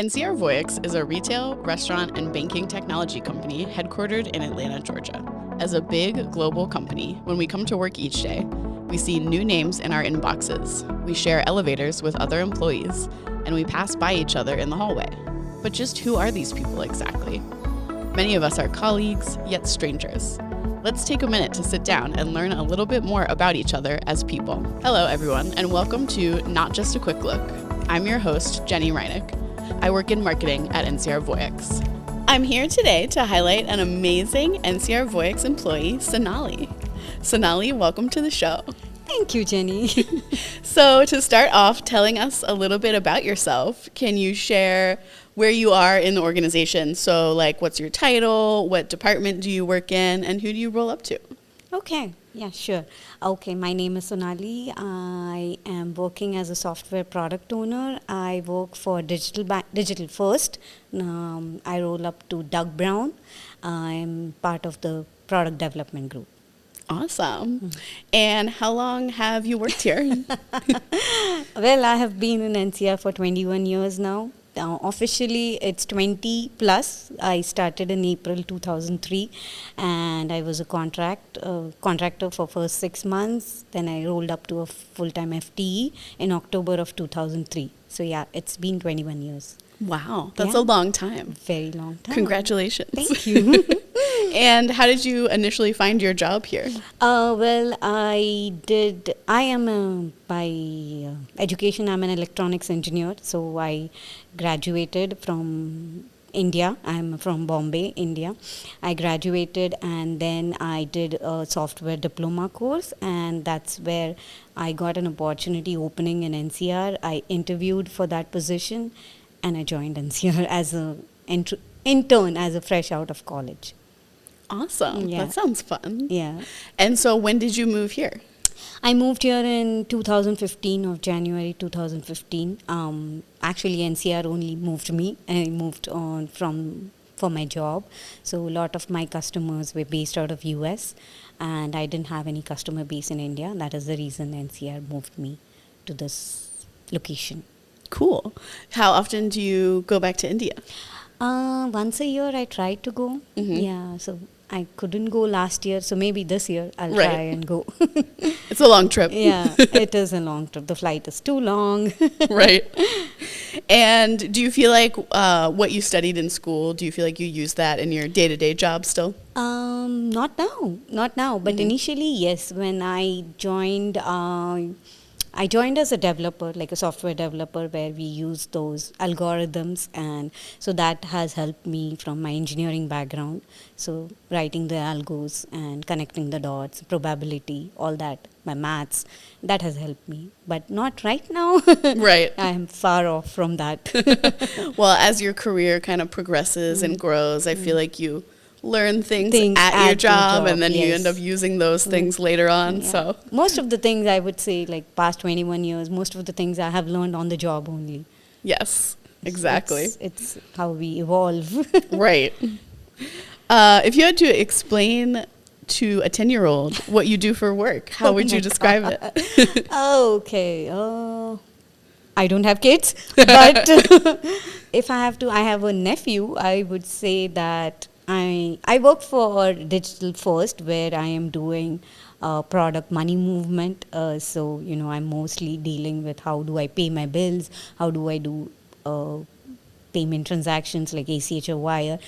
NCR Voyix is a retail, restaurant, and banking technology company headquartered in Atlanta, Georgia. As a big global company, when we come to work each day, we see new names in our inboxes, we share elevators with other employees, and we pass by each other in the hallway. But just who are these people exactly? Many of us are colleagues, yet strangers. Let's take a minute to sit down and learn a little bit more about each other as people. Hello, everyone, and welcome to Not Just a Quick Look. I'm your host, Jenny Reinick. I work in marketing at NCR Voyix. I'm here today to highlight an amazing NCR Voyix employee, Sonali. Sonali, welcome to the show. Thank you, Jenny. So to start off telling us a little bit about yourself, can you share where you are in the organization? So like what's your title, what department do you work in, and who do you roll up to? Okay, yeah, sure. Okay, my name is Sonali. I am working as a software product owner. I work for Digital First. I roll up to Doug Brown. I'm part of the product development group. Awesome. And how long have you worked here? Well, I have been in NCR for 21 years now. Officially, it's 20 plus. I started in April 2003, and I was a contractor for first 6 months. Then I rolled up to a full-time FTE in October of 2003. So yeah, it's been 21 years. Wow, that's a long time. Very long time. Congratulations. Thank you. And how did you initially find your job here? Well, I am by education, I'm an electronics engineer. So I graduated from India. I'm from Bombay, India. I graduated and then I did a software diploma course, and that's where I got an opportunity opening in NCR. I interviewed for that position and I joined NCR as an intern, as a fresh out of college. Awesome. Yeah. That sounds fun. Yeah. And so when did you move here? I moved here in 2015, of January 2015. Actually, NCR only moved me. I moved on for my job. So a lot of my customers were based out of US, and I didn't have any customer base in India. That is the reason NCR moved me to this location. Cool. How often do you go back to India? Once a year I try to go. Mm-hmm. Yeah, so I couldn't go last year, so maybe this year I'll try and go. It's a long trip. Yeah, it is a long trip. The flight is too long. Right. And do you feel like what you studied in school, do you feel like you use that in your day-to-day job still? Not now. But initially, yes. When I joined as a developer, like a software developer, where we use those algorithms, and so that has helped me from my engineering background. So writing the algos and connecting the dots, probability, all that, my maths, that has helped me. But not right now. Right. I am far off from that. Well, as your career kind of progresses and grows, I feel like you learn things at your job, and then you end up using those things later on. Yeah. So most of the things, I would say, like past 21 years, most of the things I have learned on the job only. yes, exactly. It's how we evolve. Right. If you had to explain to a 10-year-old what you do for work, how would you describe it? Okay. I don't have kids, but if I have to, I have a nephew. I would say that I work for Digital First, where I am doing product money movement. So, I'm mostly dealing with how do I pay my bills, how do I do payment transactions like ACH or wire.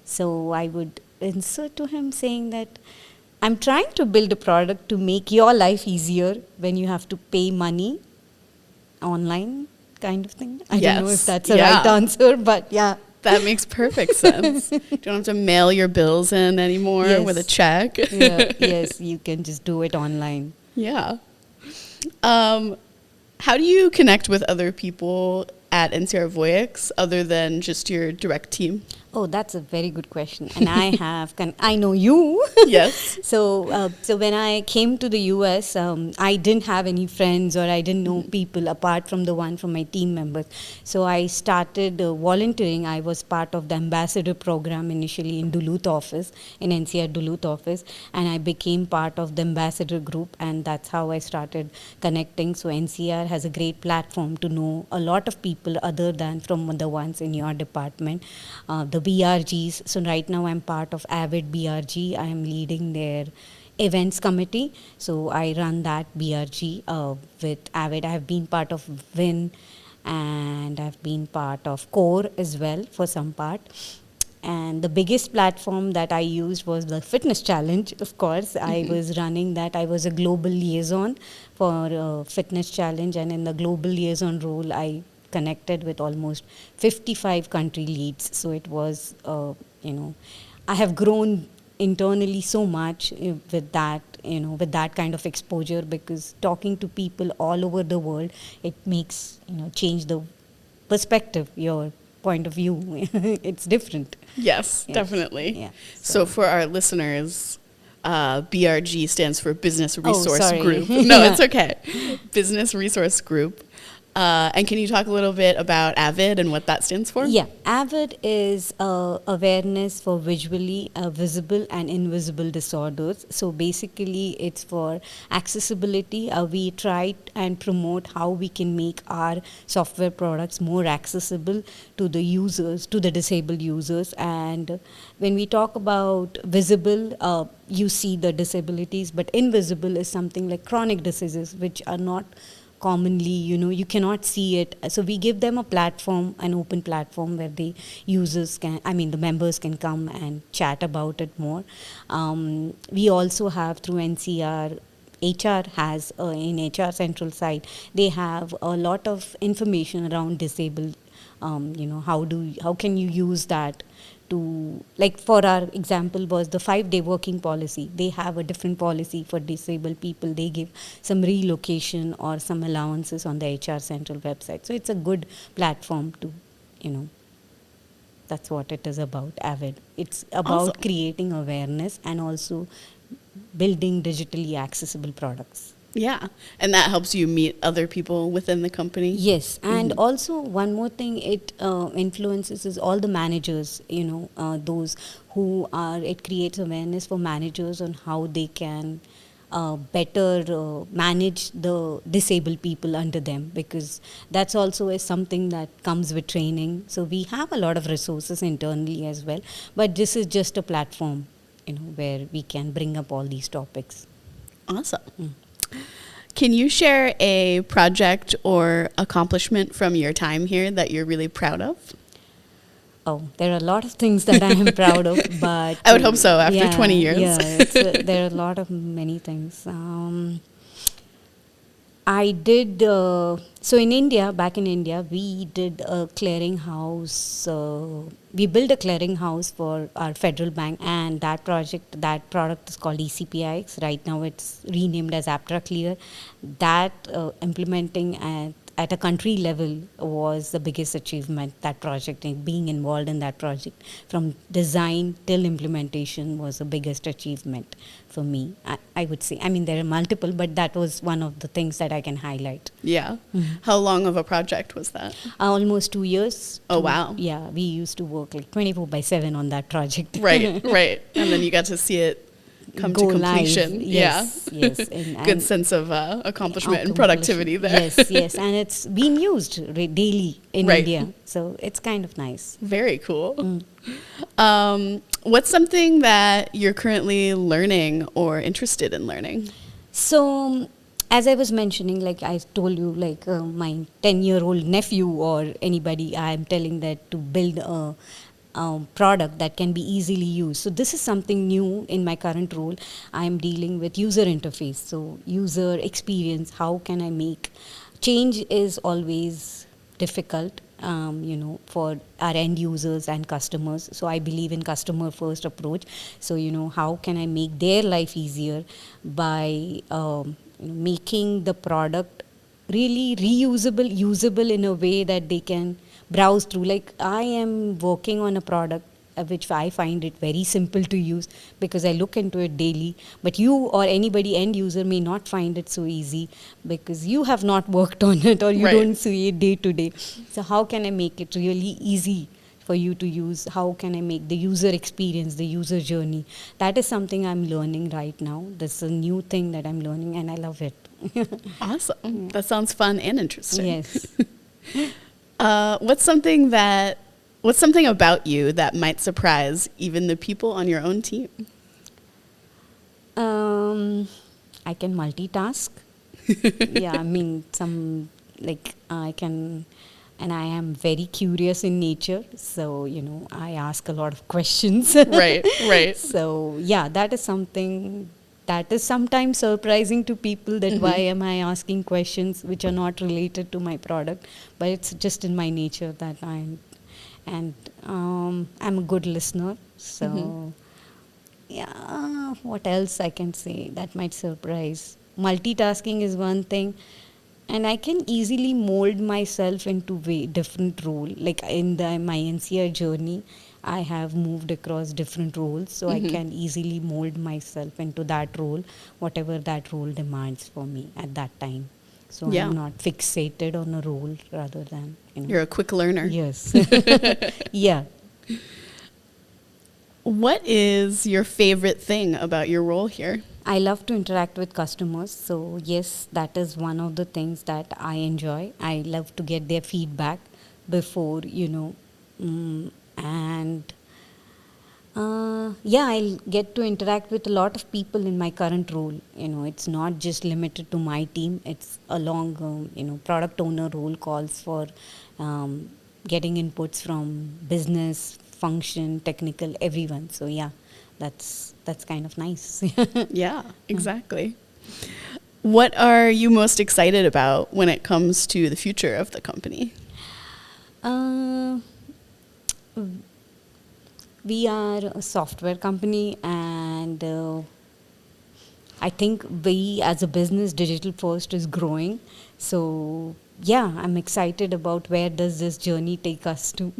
So I would insert to him saying that I'm trying to build a product to make your life easier when you have to pay money online, kind of thing. I don't know if that's the right answer, but yeah. That makes perfect sense. You don't have to mail your bills in anymore with a check. Yes, you can just do it online. Yeah. How do you connect with other people at NCR Voyix other than just your direct team? Oh, that's a very good question. And I know you. Yes. So when I came to the US, I didn't have any friends or I didn't know people apart from the one from my team members. So I started volunteering. I was part of the ambassador program initially in Duluth office, in NCR Duluth office, and I became part of the ambassador group, and that's how I started connecting. So NCR has a great platform to know a lot of people other than from the ones in your department. The BRGs. So right now I'm part of Avid BRG. I am leading their events committee. So I run that BRG with Avid. I have been part of Win and I've been part of Core as well for some part. And the biggest platform that I used was the fitness challenge. Of course, I was running that. I was a global liaison for fitness challenge, and in the global liaison role, I connected with almost 55 country leads. So it was, I have grown internally so much with that, with that kind of exposure, because talking to people all over the world, it makes, change the perspective, your point of view. It's different. Yes, definitely. Yeah. So for our listeners, BRG stands for Business Resource sorry. Group. No, it's okay. Business Resource Group. And can you talk a little bit about AVID and what that stands for? Yeah, AVID is awareness for visually visible and invisible disorders. So basically, it's for accessibility. We try and promote how we can make our software products more accessible to the users, to the disabled users. And when we talk about visible, you see the disabilities, but invisible is something like chronic diseases, which are not commonly, you cannot see it. So we give them a platform, an open platform where the members can come and chat about it more. We also have through NCR, HR has, in HR Central side, they have a lot of information around disabled, how can you use that to, like for our example was the 5-day working policy. They have a different policy for disabled people. They give some relocation or some allowances on the HR Central website. So it's a good platform to, that's what it is about, AVID. It's about Awesome. creating awareness and also building digitally accessible products. Yeah. And that helps you meet other people within the company? Yes. And also one more thing it influences is all the managers, those who are, it creates awareness for managers on how they can better manage the disabled people under them, because that's also is something that comes with training. So we have a lot of resources internally as well, but this is just a platform, where we can bring up all these topics. Awesome. Can you share a project or accomplishment from your time here that you're really proud of? Oh, there are a lot of things that I am proud of, but I would hope so after 20 years. Yeah, there are a lot of many things. I did, so in India, back in India, we did a clearinghouse. We built a clearinghouse for our federal bank, and that product is called ECPIX. Right now it's renamed as Aptra Clear. That implementing at a country level was the biggest achievement, that project, and being involved in that project from design till implementation was the biggest achievement for me, I would say. I mean, there are multiple, but that was one of the things that I can highlight. Yeah. How long of a project was that? Almost 2 years. Oh, wow. Yeah, we used to work like 24/7 on that project. Right. And then you got to see it come to completion. Live. Yes, yeah. yes. And Good sense of accomplishment and productivity there. Yes. And it's being used daily in India. So it's kind of nice. Very cool. What's something that you're currently learning or interested in learning? So, as I was mentioning, like I told you, like my 10-year-old nephew or anybody, I'm telling that to build a product that can be easily used. So this is something new in my current role. I'm dealing with user interface. So user experience, how can I make change is always difficult, for our end users and customers. So I believe in customer first approach. So, how can I make their life easier by making the product really reusable, usable in a way that they can browse through. Like I am working on a product which I find it very simple to use because I look into it daily. But you or anybody end user may not find it so easy because you have not worked on it or you Right. don't see it day to day. So how can I make it really easy for you to use? How can I make the user experience, the user journey? That is something I'm learning right now. This is a new thing that I'm learning and I love it. Awesome. That sounds fun and interesting. Yes. What's something about you that might surprise even the people on your own team? I can multitask. Yeah, I mean, and I am very curious in nature. So, I ask a lot of questions. Right. So, yeah, that is something that is sometimes surprising to people that why am I asking questions which are not related to my product, but it's just in my nature that I'm a good listener. So, yeah, what else I can say that might surprise? Multitasking is one thing. And I can easily mold myself into different role. Like in my NCR journey, I have moved across different roles. So I can easily mold myself into that role, whatever that role demands for me at that time. So Yeah. I'm not fixated on a role rather than, You're a quick learner. Yes. Yeah. What is your favorite thing about your role here? I love to interact with customers. So, yes, that is one of the things that I enjoy. I love to get their feedback before, I'll get to interact with a lot of people in my current role. It's not just limited to my team. It's a long, product owner role calls for getting inputs from business, function, technical, everyone. So, yeah. That's kind of nice. Yeah, exactly. What are you most excited about when it comes to the future of the company? We are a software company and I think we as a business, digital first is growing. So yeah, I'm excited about where does this journey take us to.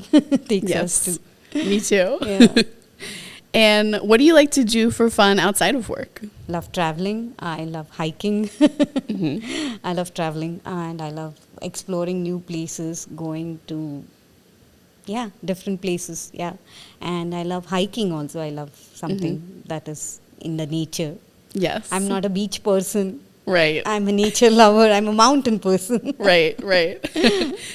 Us to. Me too. Yeah. And what do you like to do for fun outside of work? Love traveling. I love hiking. I love traveling and I love exploring new places, going to, different places. Yeah. And I love hiking also. I love something that is in the nature. Yes. I'm not a beach person. Right. I'm a nature lover. I'm a mountain person. Right.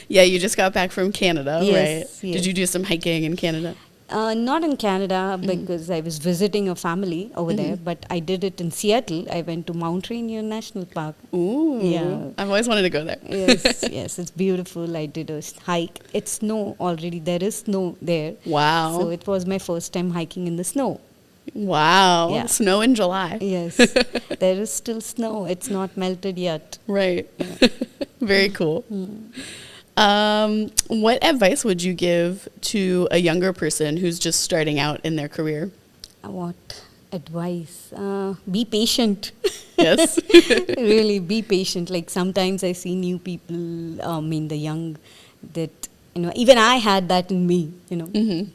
Yeah, you just got back from Canada, Yes, right? yes. Did you do some hiking in Canada? Not in Canada because I was visiting a family over there, but I did it in Seattle. I went to Mount Rainier National Park. Ooh. Yeah. I've always wanted to go there. Yes, it's beautiful. I did a hike. It's snow already. There is snow there. Wow. So it was my first time hiking in the snow. Wow. Yeah. Snow in July. Yes. There is still snow. It's not melted yet. Right. Very cool. What advice would you give to a younger person who's just starting out in their career? What advice? Be patient. Yes. Really, be patient. Like sometimes I see new people, the young, that, even I had that in me,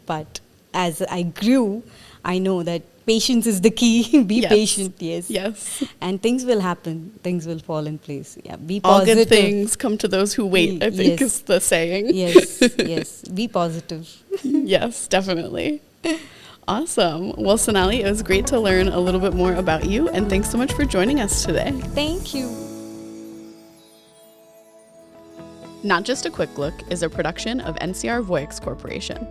But as I grew, I know that patience is the key. Be patient, yes. And things will happen. Things will fall in place. Yeah, be positive. All good things come to those who wait, I think is the saying. Yes. Be positive. Yes, definitely. Awesome. Well, Sonali, it was great to learn a little bit more about you, and thanks so much for joining us today. Thank you. Not Just a Quick Look is a production of NCR Voyix Corporation.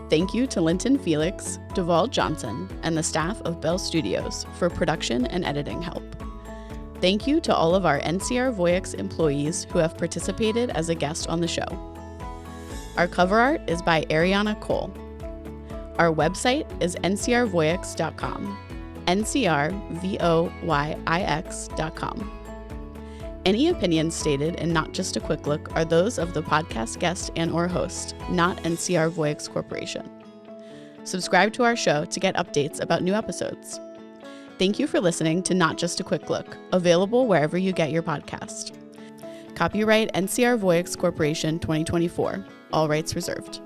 Thank you to Linton Felix, Duval Johnson, and the staff of Bell Studios for production and editing help. Thank you to all of our NCR Voyix employees who have participated as a guest on the show. Our cover art is by Ariana Cole. Our website is ncrvoyix.com, ncrvoyix.com. Any opinions stated in Not Just a Quick Look are those of the podcast guest and or host, not NCR Voyix Corporation. Subscribe to our show to get updates about new episodes. Thank you for listening to Not Just a Quick Look, available wherever you get your podcast. Copyright NCR Voyix Corporation 2024, all rights reserved.